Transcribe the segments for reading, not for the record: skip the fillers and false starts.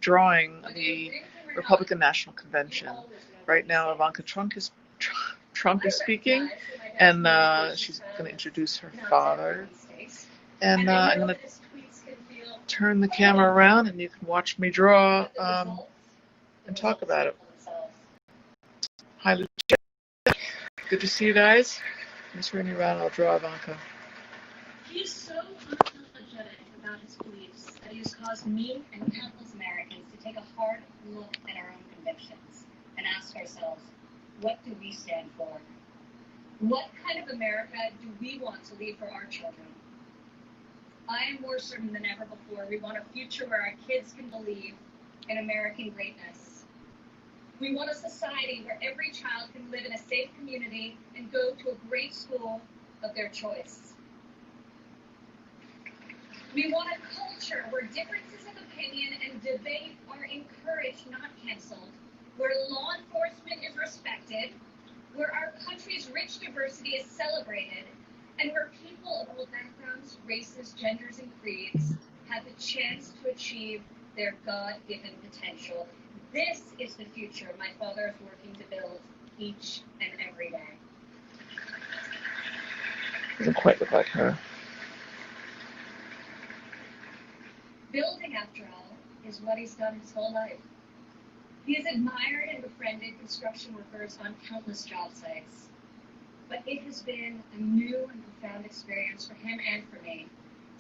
drawing the Republican National Convention. Right now, Ivanka Trump is speaking, and she's going to introduce her father. And I'm going to turn the camera around, and you can watch me draw and talk about it. Hi, Lucia. Good to see you guys. I'm turning around and I'll draw Ivanka. He's so unapologetic about his beliefs that he has caused me and countless Americans to take a hard look at our own convictions and ask ourselves, what do we stand for? What kind of America do we want to leave for our children? I am more certain than ever before we want a future where our kids can believe in American greatness. We want a society where every child can live in a safe community and go to a great school of their choice. We want a culture where differences of opinion and debate are encouraged, not canceled, where law enforcement is respected, where our country's rich diversity is celebrated, and where people of all backgrounds, races, genders, and creeds have the chance to achieve their God-given potential. This is the future my father is working to build each and every day. Doesn't quite look like her. Building, after all, is what he's done his whole life. He has admired and befriended construction workers on countless job sites. But it has been a new and profound experience for him and for me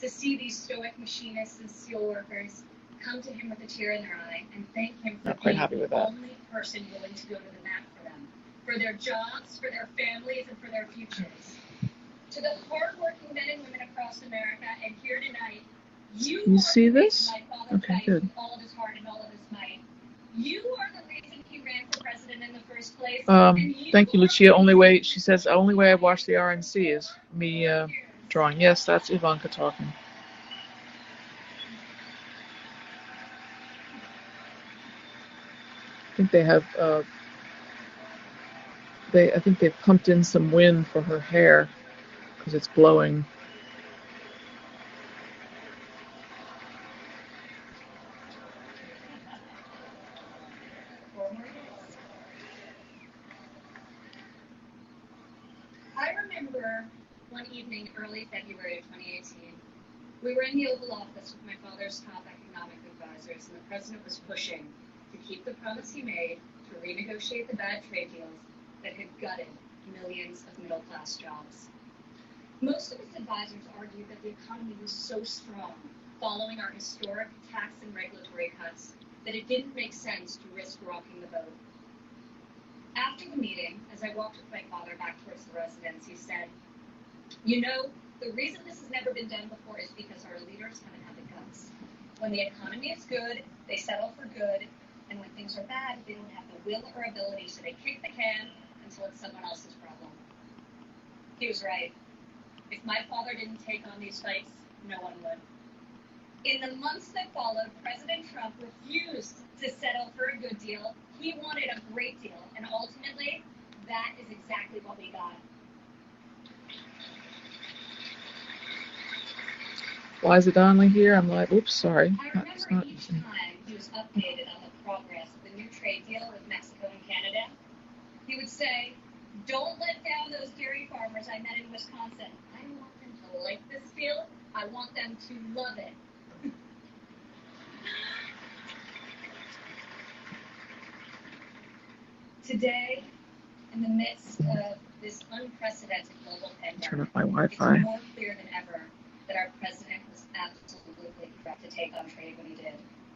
to see these stoic machinists and steel workers come to him with a tear in their eye and thank him for being the only person willing to go to the mat for them, for their jobs, for their families, and for their futures. To the hardworking men and women across America, and here tonight, you see this? Okay, good. With all of his heart and all of his might. You are the reason he ran for president in the first place. Thank you, Lucia. She says, the only way I watch the RNC is me drawing. Yes, that's Ivanka talking. I think they have, I think they've pumped in some wind for her hair because it's blowing. I remember one evening, early February of 2018, we were in the Oval Office with my father's top economic advisors, and the president was pushing to keep the promise he made to renegotiate the bad trade deals that had gutted millions of middle-class jobs. Most of his advisors argued that the economy was so strong, following our historic tax and regulatory cuts, that it didn't make sense to risk rocking the boat. After the meeting, as I walked with my father back towards the residence, he said, "You know, the reason this has never been done before is because our leaders haven't had the guts. When the economy is good, they settle for good, and when things are bad, they don't have the will or ability, so they kick the can until it's someone else's problem." He was right. If my father didn't take on these fights, no one would. In the months that followed, President Trump refused to settle for a good deal. He wanted a great deal, and ultimately, that is exactly what we got. Liza Donnelly here. I'm like, oops, sorry. I remember each time he was updated on the progress of the new trade deal with Mexico and Canada, he would say, "Don't let down those dairy farmers I met in Wisconsin. I don't want them to like this deal. I want them to love it." Today, in the midst of this unprecedented global pandemic, turn off my Wi-Fi. It's more clear than ever that our president was absolutely correct to take on trade when he did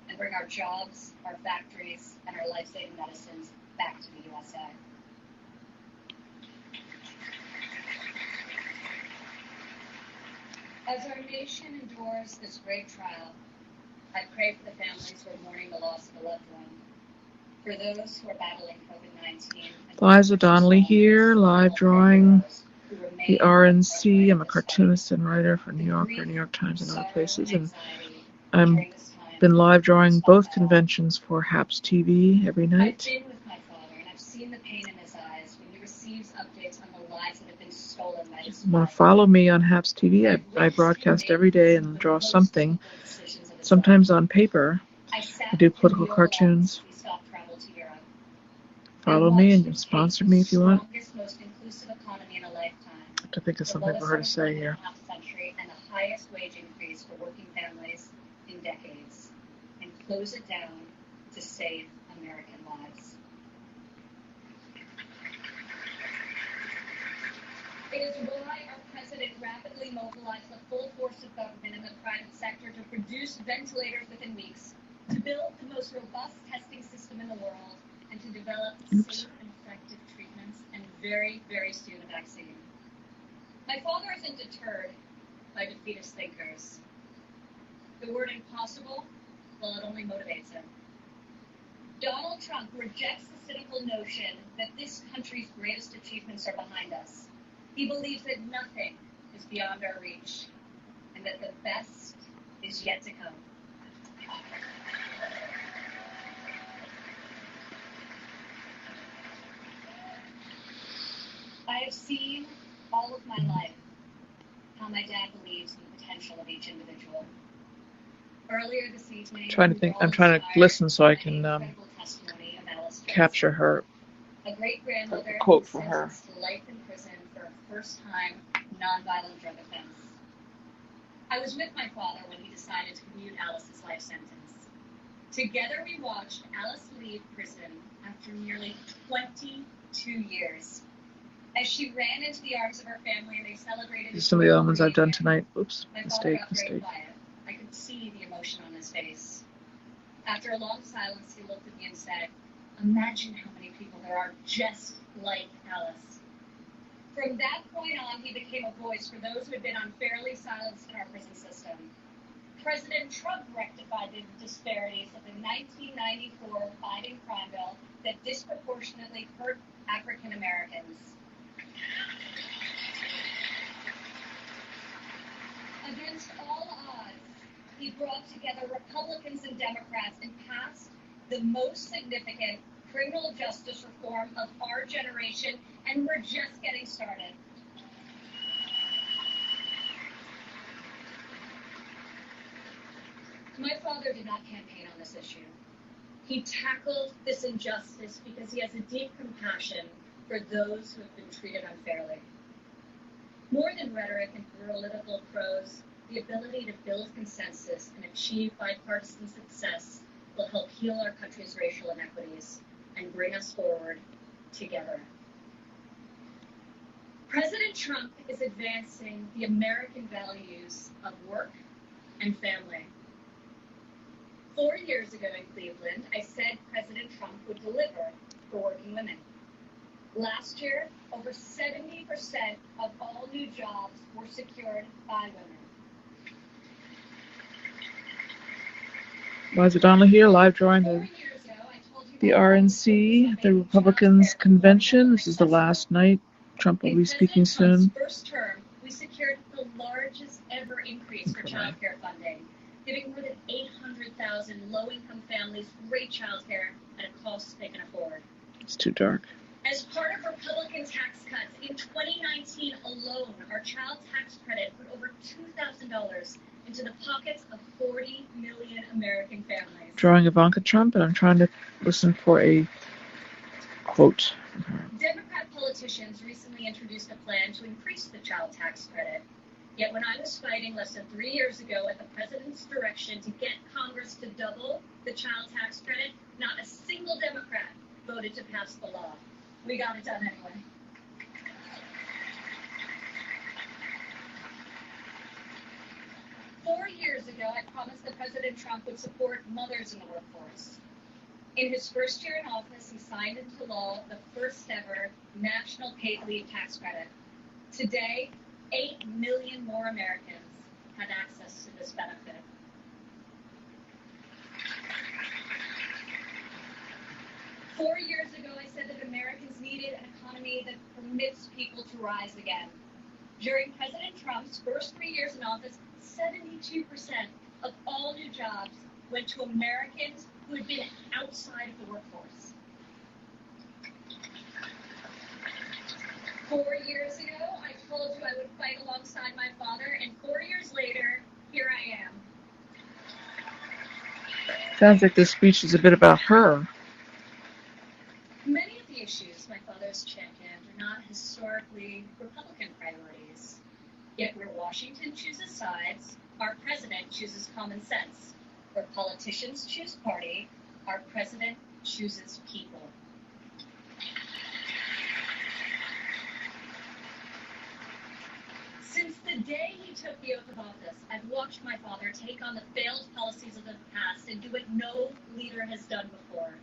and bring our jobs, our factories, and our life-saving medicines back to the USA. As our nation endures this great trial, I pray for the families who are mourning the loss of a loved one, for those who are battling COVID-19. Liza Donnelly here, live drawing the RNC. I'm a cartoonist and writer for New Yorker, New York Times, and other places, and I've been live drawing both conventions for HAPS TV every night. I've been with my father, and I've seen the pain in his eyes when he receives updates on the lives that have been stolen by his If you want to follow me on HAPS TV, I broadcast every day and draw something, sometimes on paper, I do political cartoons. Follow me and sponsor me if you want. Most inclusive economy in a lifetime. I have to think of something for her to say here. And the highest wage increase for working families in decades, and close it down to save American lives. It is why our president rapidly mobilized the full force of government and the private sector to produce ventilators within weeks, to build the most robust testing system in the world, and to develop safe and effective treatments, and very, very soon a vaccine. My father isn't deterred by defeatist thinkers. The word impossible, well, it only motivates him. Donald Trump rejects the cynical notion that this country's greatest achievements are behind us. He believes that nothing is beyond our reach, and that the best is yet to come. I have seen all of my life how my dad believes in the potential of each individual. Earlier this evening, I'm trying to listen so I can capture her. A great-grandmother quote for her. sentenced to life in prison for a first-time nonviolent drug offense. I was with my father when he decided to commute Alice's life sentence. Together we watched Alice leave prison after nearly 22 years. As she ran into the arms of her family and they celebrated. These are some of the other ones I've done tonight. Oops, my mistake. Very quiet. I could see the emotion on his face. After a long silence, he looked at me and said, "Imagine how many people there are just like Alice." From that point on, he became a voice for those who had been unfairly silenced in our prison system. President Trump rectified the disparities of the 1994 Biden crime bill that disproportionately hurt African Americans. Against all odds, he brought together Republicans and Democrats and passed the most significant criminal justice reform of our generation, and we're just getting started. My father did not campaign on this issue. He tackled this injustice because he has a deep compassion for those who have been treated unfairly. More than rhetoric and political prose, the ability to build consensus and achieve bipartisan success will help heal our country's racial inequities and bring us forward together. President Trump is advancing the American values of work and family. 4 years ago in Cleveland, I said President Trump would deliver for working women. Last year, over 70% of all new jobs were secured by women. Liza Donnelly here, live drawing the RNC, the Republicans convention. This is the last night. Trump will be speaking soon. First term, we secured the largest ever increase for child care funding, giving more than 800,000 low-income families great child care at a cost they can afford. It's too dark. As part of Republican tax cuts, in 2019 alone, our child tax credit put over $2,000 into the pockets of 40 million American families. Drawing Ivanka Trump, and I'm trying to listen for a quote. Democrat politicians recently introduced a plan to increase the child tax credit. Yet when I was fighting less than 3 years ago at the president's direction to get Congress to double the child tax credit, not a single Democrat voted to pass the law. We got it done anyway. Four years ago, I promised that President Trump would support mothers in the workforce. In his first year in office, he signed into law the first ever national paid leave tax credit. Today, 8 million more Americans have access to this benefit. Four years ago, I said that Americans needed an economy that permits people to rise again. During President Trump's first 3 years in office, 72% of all new jobs went to Americans who had been outside of the workforce. 4 years ago, I told you I would fight alongside my father, and 4 years later, here I am. Sounds like this speech is a bit about her. Many of the issues my father's championed are not historically Republican priorities. Yet where Washington chooses sides, our president chooses common sense. Where politicians choose party, our president chooses people. Since the day he took the oath of office, I've watched my father take on the failed policies of the past and do what no leader has done before.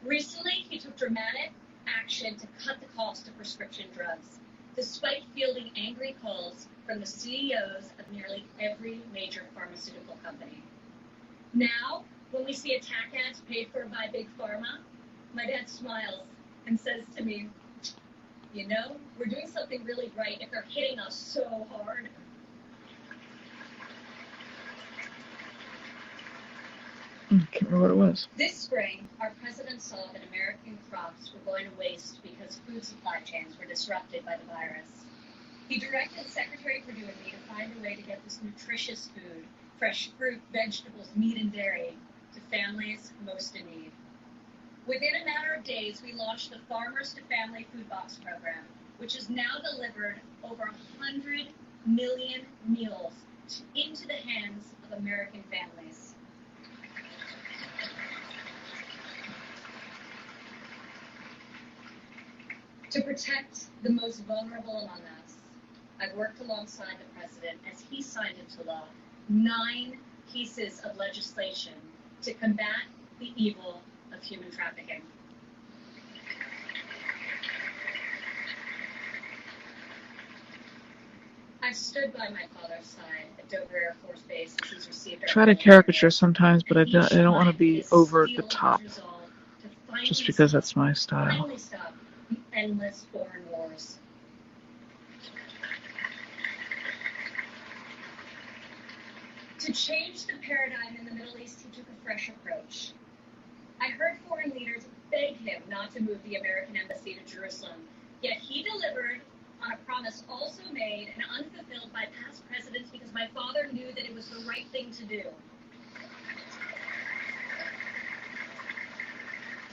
Recently, he took dramatic action to cut the cost of prescription drugs, despite fielding angry calls from the CEOs of nearly every major pharmaceutical company. Now, when we see attack ads paid for by Big Pharma, my dad smiles and says to me, "You know, we're doing something really right if they're hitting us so hard." I can't remember what it was. This spring, our president saw that American crops were going to waste because food supply chains were disrupted by the virus. He directed Secretary Perdue and me to find a way to get this nutritious food, fresh fruit, vegetables, meat, and dairy, to families most in need. Within a matter of days, we launched the Farmers to Family Food Box program, which has now delivered over 100 million meals into the hands of American families. To protect the most vulnerable among us, I've worked alongside the president as he signed into law 9 pieces of legislation to combat the evil of human trafficking. I've stood by my father's side at Dover Air Force Base as he's received. I try to caricature sometimes, but I don't want to be over the top, just because that's my style. Finally stop the endless foreign wars. To change the paradigm in the Middle East, he took a fresh approach. I heard foreign leaders beg him not to move the American embassy to Jerusalem, yet he delivered on a promise also made and unfulfilled by past presidents because my father knew that it was the right thing to do.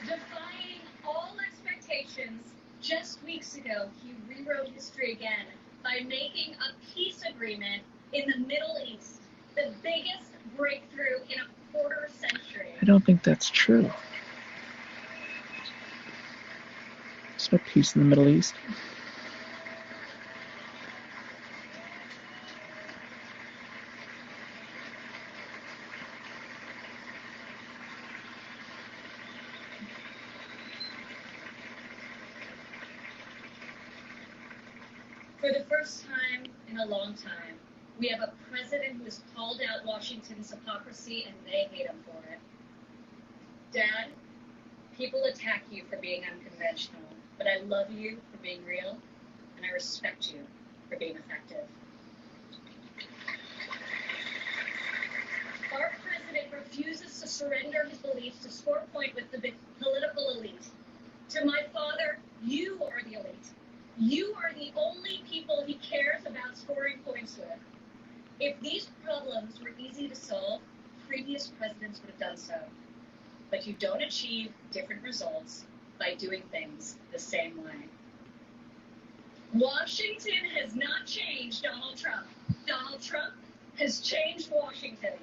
Defying all expectations, just weeks ago, he rewrote history again by making a peace agreement in the Middle East, the biggest breakthrough in a quarter century. I don't think that's true. There's no peace in the Middle East. For the first time in a long time, we have a president who has called out Washington's hypocrisy, and they hate him for it. Dad, people attack you for being unconventional, but I love you for being real, and I respect you for being effective. Our president refuses to surrender his beliefs to score a point with the political elite. To my father, you are the elite. You are the only people he cares about scoring points with. If these problems were easy to solve, previous presidents would have done so. But you don't achieve different results by doing things the same way. Washington has not changed Donald Trump. Donald Trump has changed Washington.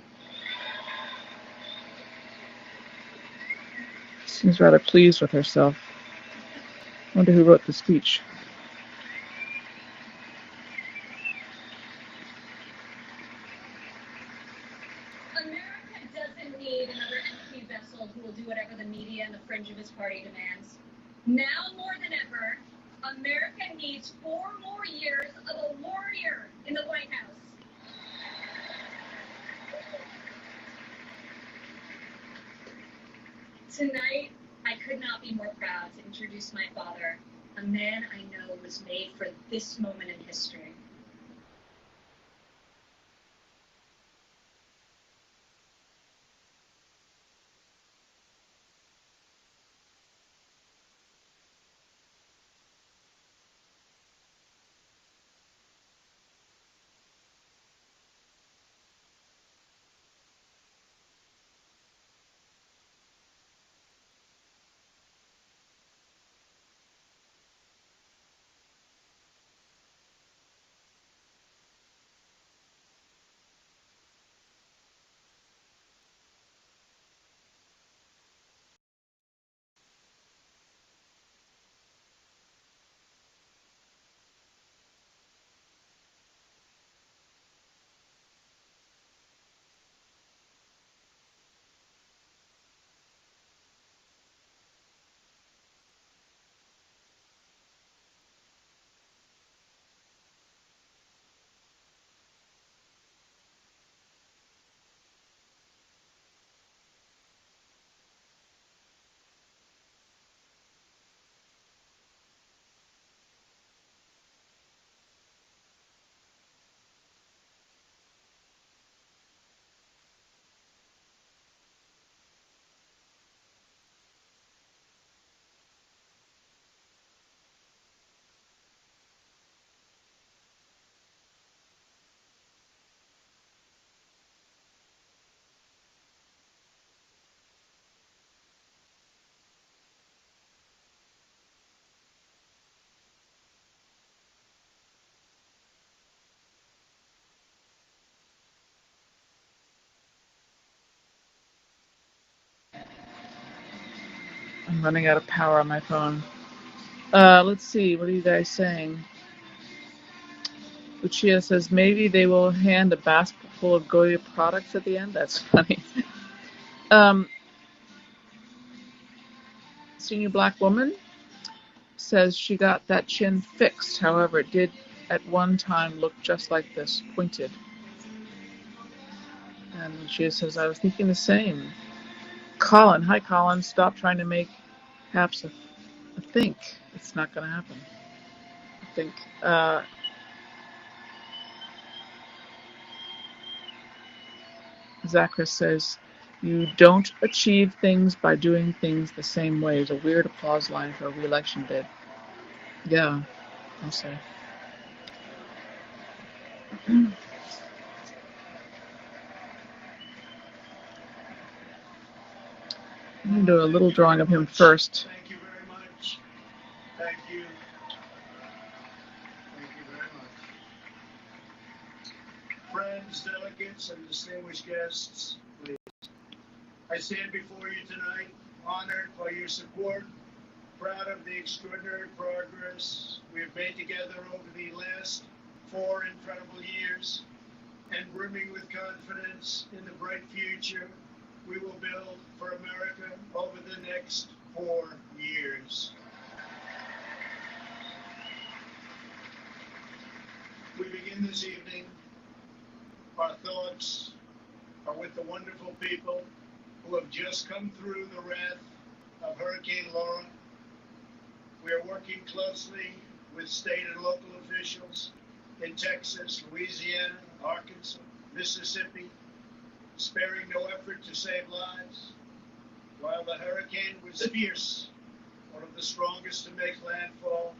Seems rather pleased with herself. Wonder who wrote the speech. America doesn't need another empty vessel who will do whatever the media and the fringe of his party demands. Now more than ever, America needs 4 more years of a warrior in the White House. Tonight, I could not be more proud to introduce my father, a man I know was made for this moment in history. I'm running out of power on my phone. Let's see. What are you guys saying? Lucia says maybe they will hand a basket full of Goya products at the end. That's funny. Senior black woman says she got that chin fixed. However, it did at one time look just like this, pointed. And Lucia says, I was thinking the same. Colin, hi Colin, stop trying to make haps a think. It's not going to happen. I think. Zachary says, you don't achieve things by doing things the same way. It's a weird applause line for a re-election bid. Yeah, I'll say. I'm going to do a little drawing of him first. Thank you very much. Thank you. Thank you very much. Friends, delegates, and distinguished guests, please. I stand before you tonight, honored by your support, proud of the extraordinary progress we have made together over the last 4 incredible years, and brimming with confidence in the bright future we will build for America over the next 4 years. We begin this evening. Our thoughts are with the wonderful people who have just come through the wrath of Hurricane Laura. We are working closely with state and local officials in Texas, Louisiana, Arkansas, Mississippi, sparing no effort to save lives. While the hurricane was fierce, one of the strongest to make landfall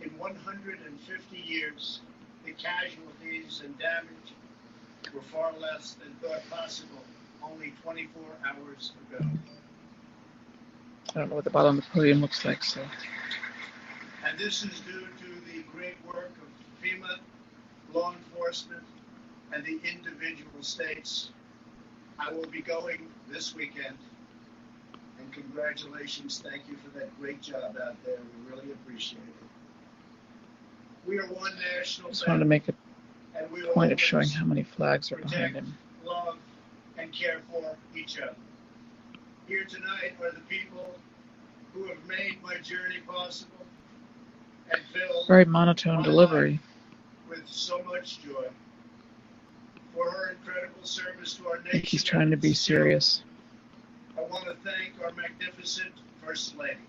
in 150 years, the casualties and damage were far less than thought possible only 24 hours ago. I don't know what the bottom of the podium looks like, so. And this is due to the great work of FEMA, law enforcement, and the individual states. I will be going this weekend. And congratulations, thank you for that great job out there. We really appreciate it. We are one national I just wanted to make a and we point of showing how many flags are behind protect, him. love, and care for each other. Here tonight are the people who have made my journey possible and filled Very monotone my delivery. life with so much joy. For her incredible service to our nation, I think he's trying to be serious. I want to thank our magnificent First Lady.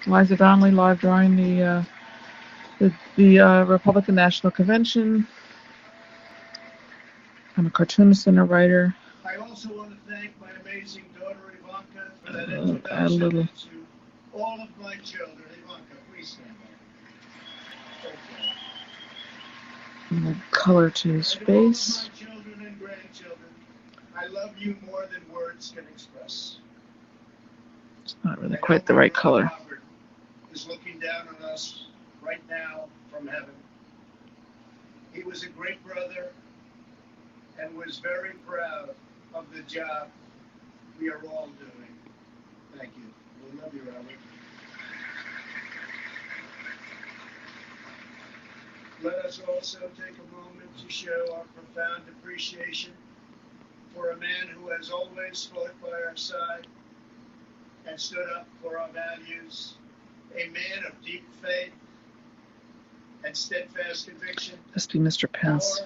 Liza Donnelly live drawing the Republican National Convention. I'm a cartoonist and a writer. I also want to thank my amazing daughter Ivanka for that Add a introduction little to all of my children. Ivanka, please stand up. Okay. color to his And to all of face. my children and grandchildren, I love you more than words can express. It's not really I know quite the my right brother color. Robert is looking down on us right now from heaven. He was a great brother and was very proud of the job we are all doing. Thank you. We love you, Robert. Let us also take a moment to show our profound appreciation for a man who has always fought by our side and stood up for our values, a man of deep faith and steadfast conviction. Must be Mr. Pence.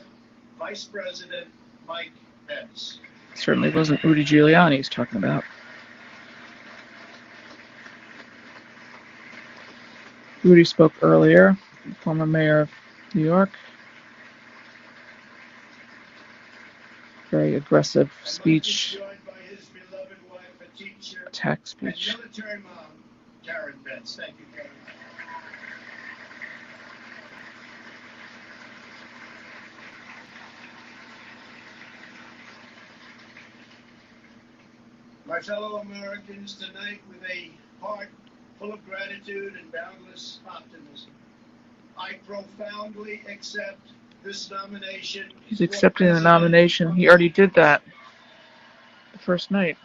Our Vice President Mike Pence. Certainly wasn't Rudy Giuliani he's talking about. Rudy spoke earlier, former mayor of New York. Very aggressive speech, And Mike is joined by his beloved wife, a teacher, attack and speech. military mom, Karen Pence. Thank you, Karen. My fellow Americans, tonight with a heart full of gratitude and boundless optimism, I profoundly accept this nomination. He's accepting the nomination. He already did that the first night.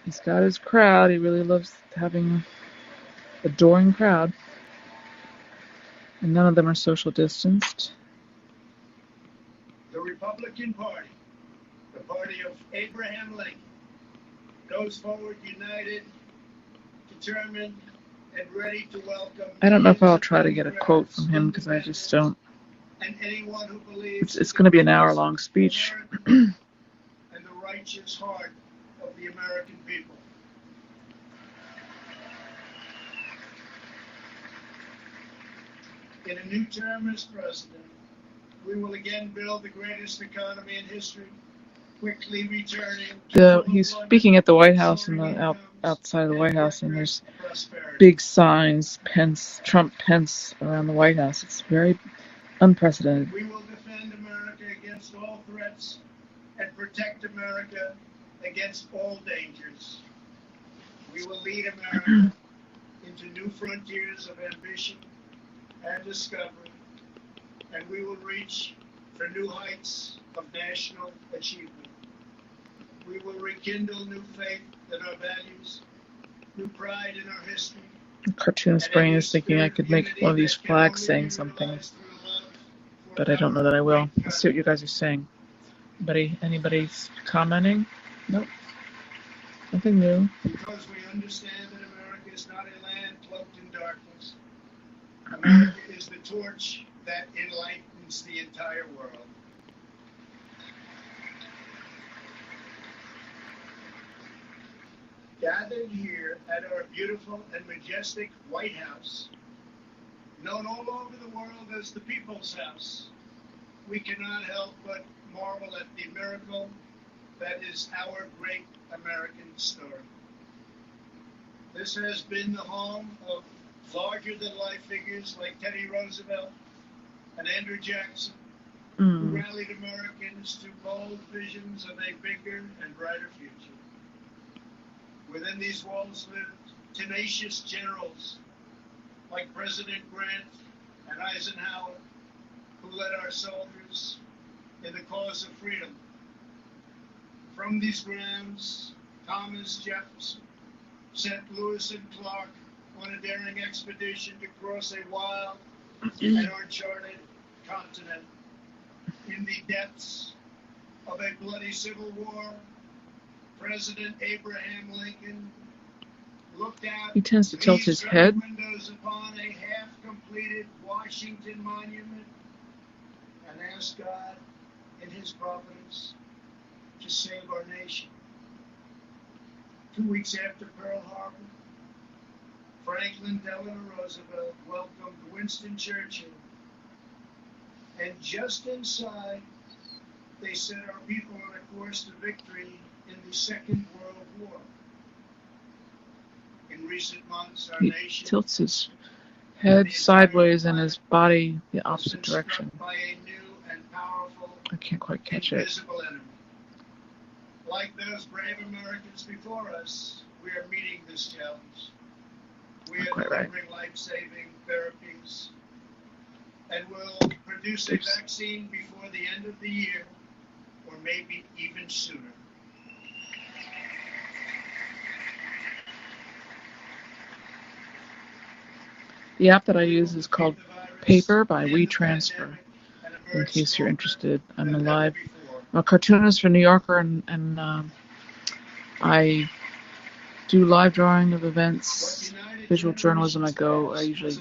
He's got his crowd. He really loves having an adoring crowd. And none of them are social distanced. The Republican Party, the party of Abraham Lincoln, goes forward united, determined, and ready to welcome. I don't know if I'll try to get a quote from him because I just don't. And anyone who believes It's going to be an hour-long speech. And the righteous heart of the American people. In a new term as president, we will again build the greatest economy in history, quickly returning. He's speaking at the White House and outside of the White House, and there's big signs, Trump Pence around the White House. It's very unprecedented. We will defend America against all threats and protect America against all dangers. We will lead America into new frontiers of ambition and discovery, and we will reach for new heights of national achievement. We will rekindle new faith in our values, new pride in our history. The cartoonist brain is thinking I could make one of these flags saying something, but I don't know that I will. Let's see what you guys are saying. Anybody commenting? Nope. Nothing new. Because we understand that America is not a land cloaked in darkness. America is the torch that enlightens the entire world. Gathered here at our beautiful and majestic White House, known all over the world as the People's House, we cannot help but marvel at the miracle that is our great American story. This has been the home of larger-than-life figures like Teddy Roosevelt and Andrew Jackson, who rallied Americans to bold visions of a bigger and brighter future. Within these walls lived tenacious generals like President Grant and Eisenhower, who led our soldiers in the cause of freedom. From these grounds, Thomas Jefferson sent Lewis and Clark on a daring expedition to cross a wild and uncharted continent. In the depths of a bloody civil war, President Abraham Lincoln looked out he tends to tilt his head. windows upon a half-completed Washington monument and asked God in his providence to save our nation. 2 weeks after Pearl Harbor, Franklin Delano Roosevelt welcomed Winston Churchill, and just inside, they set our people on a course to victory in the Second World War. In recent months, our nation tilts his head sideways and his body the opposite direction. By a new and powerful, I can't quite catch it. invisible enemy. Like those brave Americans before us, we are meeting this challenge. We are delivering life-saving therapies and will produce a vaccine before the end of the year, or maybe even sooner. The app that I use is called Paper by WeTransfer. In case you're interested, I'm a cartoonist for New Yorker, and I do live drawing of events, visual journalism. I usually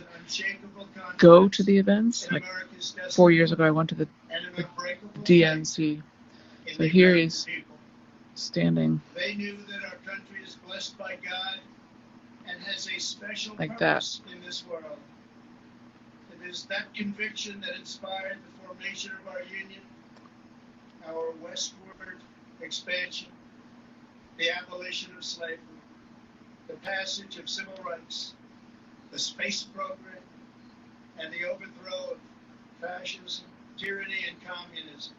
go to the events. Like 4 years ago, I went to the DNC. So here he's standing They knew that our country is blessed by God and has a special like purpose in this world. It is that conviction that inspired the formation of our union, our westward expansion, the abolition of slavery, the passage of civil rights, the space program, and the overthrow of fascism, tyranny, and communism.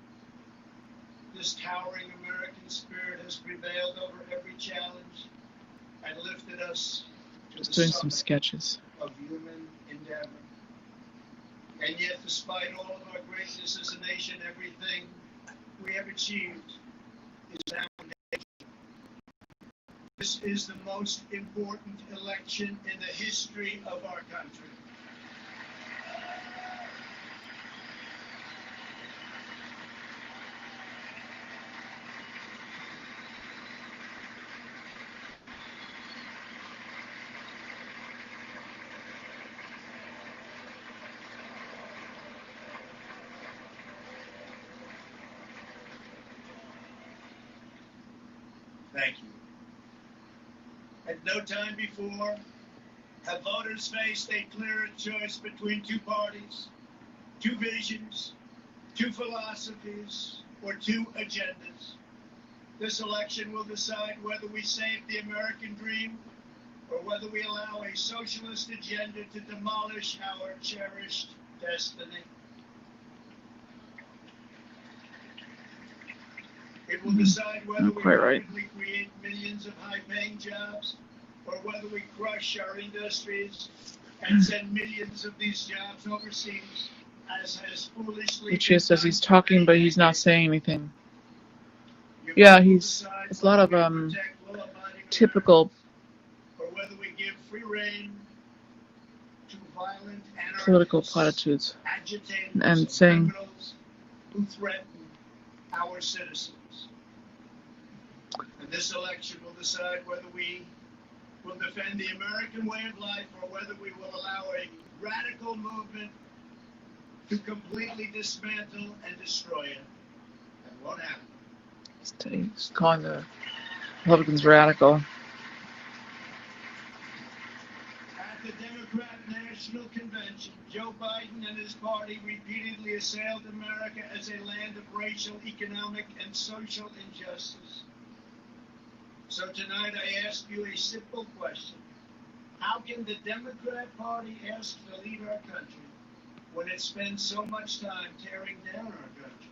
This towering American spirit has prevailed over every challenge and lifted us to Just the doing some summit sketches. of human endeavor. And yet, despite all of our greatness as a nation, everything we have achieved is now in danger. This is the most important election in the history of our country. Thank you. At no time before have voters faced a clearer choice between two parties, two visions, two philosophies, or two agendas. This election will decide whether we save the American dream or whether we allow a socialist agenda to demolish our cherished destiny. It will decide whether we rapidly create millions of high-paying jobs or whether we crush our industries and send millions of these jobs overseas, as has foolishly Lucia says he's talking, but he's not saying anything. Yeah, it's a lot of typical or whether we give free rein to violent political platitudes agitators and saying criminals who threaten our citizens. And this election will decide whether we will defend the American way of life or whether we will allow a radical movement to completely dismantle and destroy it. And what happened? He's calling the Republicans radical. At the Democrat National Convention, Joe Biden and his party repeatedly assailed America as a land of racial, economic, and social injustice. So tonight I ask you a simple question. How can the Democrat Party ask to lead our country when it spends so much time tearing down our country?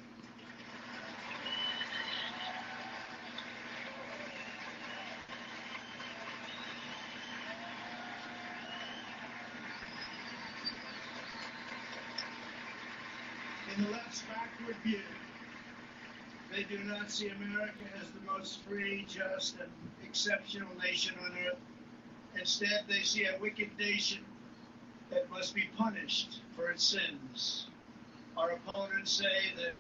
In the left's backward view, they do not see America as the most free, just, and exceptional nation on earth. Instead, they see a wicked nation that must be punished for its sins. Our opponents say that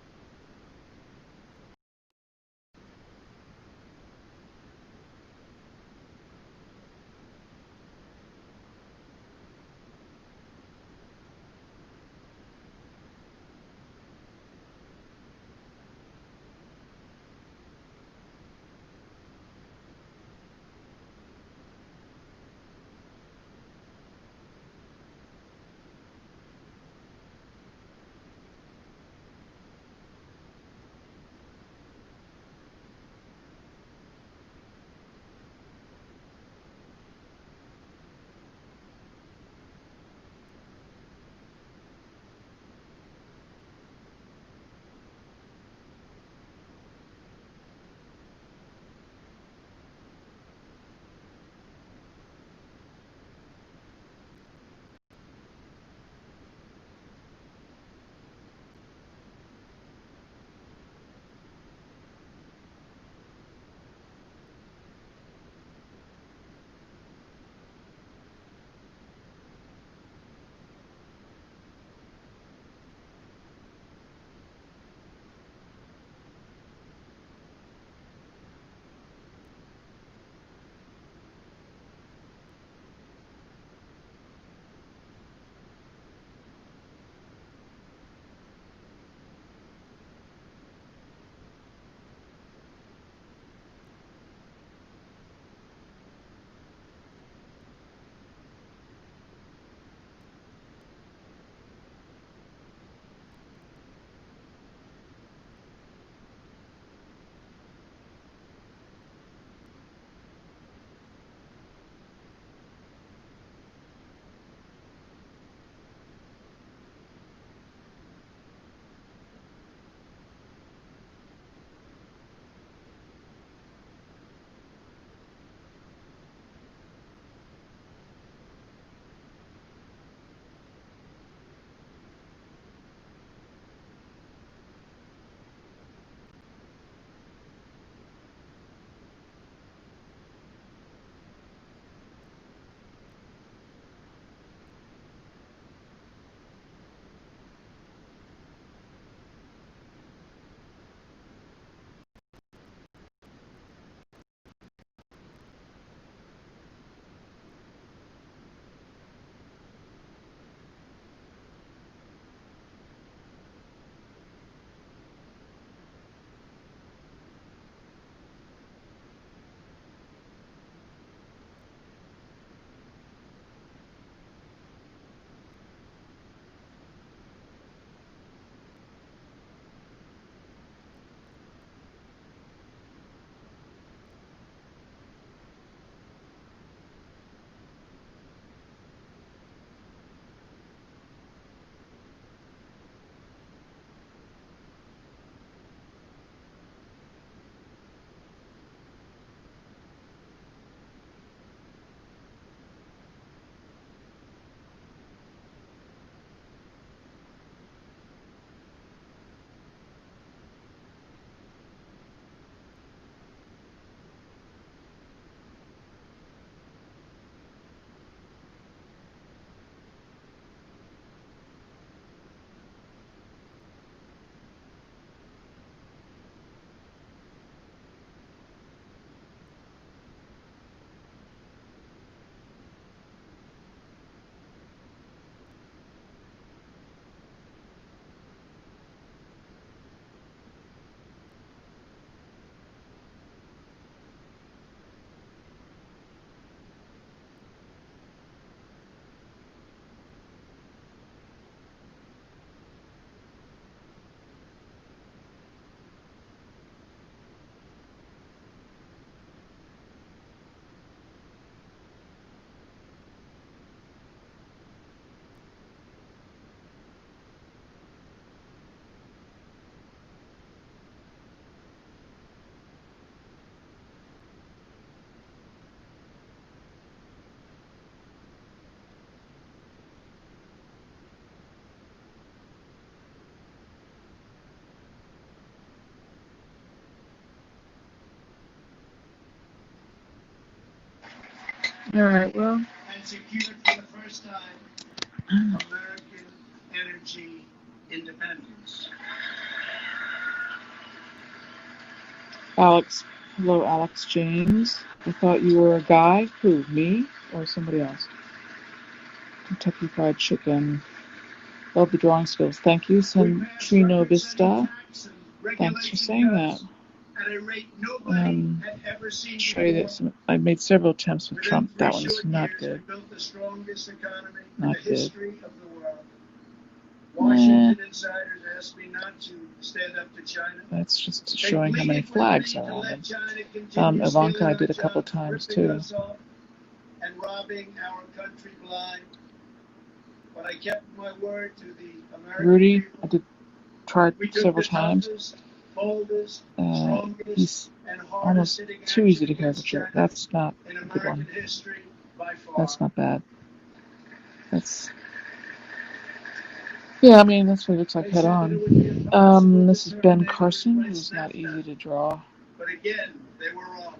All right, well. And secured for the first time American energy independence. Alex, hello, Alex James. I thought you were a guy. Who, me or somebody else? Kentucky Fried Chicken. Love the drawing skills. Thank you, Centrino Vista. Thanks for saying that. Show you this. I made several attempts with Trump. That one's not good. Not good. Washington insiders asked me not to stand up to China. That's just showing how many flags are on them. Ivanka I did a couple times too. And robbing our country blind. But I kept my word to the American Rudy, people. I did try several times. He's almost too easy to caricature. That's not a good one. That's not bad. Yeah, I mean, that's what it looks like head on. This is Ben Carson, who's not easy to draw. But again, they were wrong.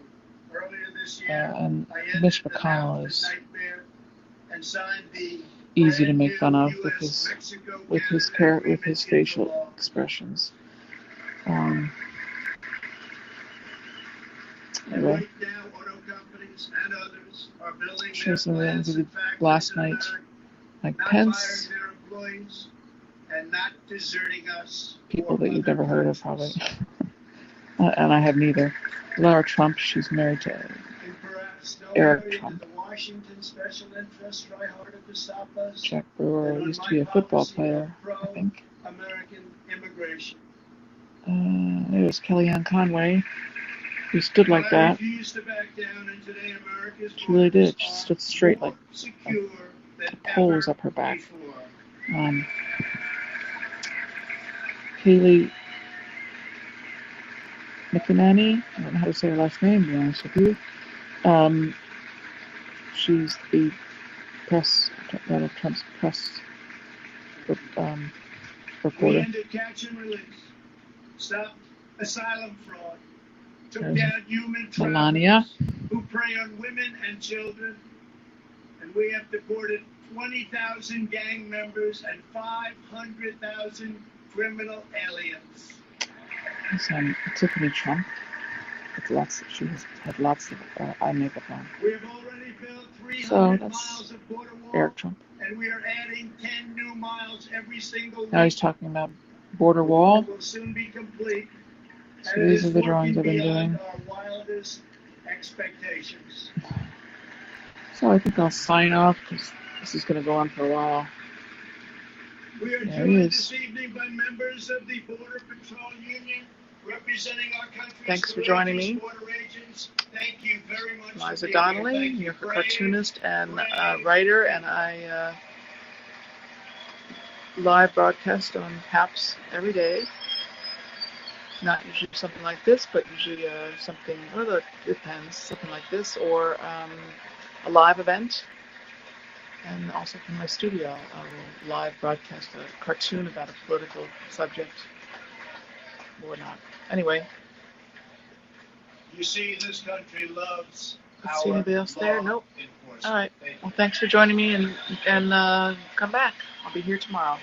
Earlier this year, and Mitch McConnell is easy to make fun of with his facial expressions. Anyway, show some of the ones we did last night. Like Pence, people that you've never heard of probably, and I have neither. Laura Trump, she's married to Eric Trump. Jack Brewer used to be a football player, I think. There's Kellyanne Conway, who stood like that. She really did. She stood straight like the poles up her back. Kayleigh McEnany, I don't know how to say her last name, to be honest with you. She's the Donald Trump's press reporter. We ended catch and release. Stopped asylum fraud. Took down human Melania, who prey on women and children. And we have deported 20,000 gang members and 500,000 criminal aliens. Tiffany Trump. She has had lots of eye makeup on. We have already built 300 miles of border wall. Eric Trump. And we are adding 10 new miles every single week. Now he's talking about border wall. It will soon be complete. So these are the drawings I've been doing. Our wildest expectations. So I think I'll sign off because this is going to go on for a while. We are joined this evening by members of the Border Patrol Union representing our country. Thanks for joining me. Thank you very much. Liza Donnelly, New Yorker cartoonist and writer, and I live broadcast on PAPS every day. Not usually something like this, but usually something, well, it depends, something like this, or a live event. And also from my studio, I will live broadcast a cartoon about a political subject or not. Anyway. You see, this country loves. Let's see anybody else there? Nope. All right. Well, thanks for joining me, and come back. I'll be here tomorrow.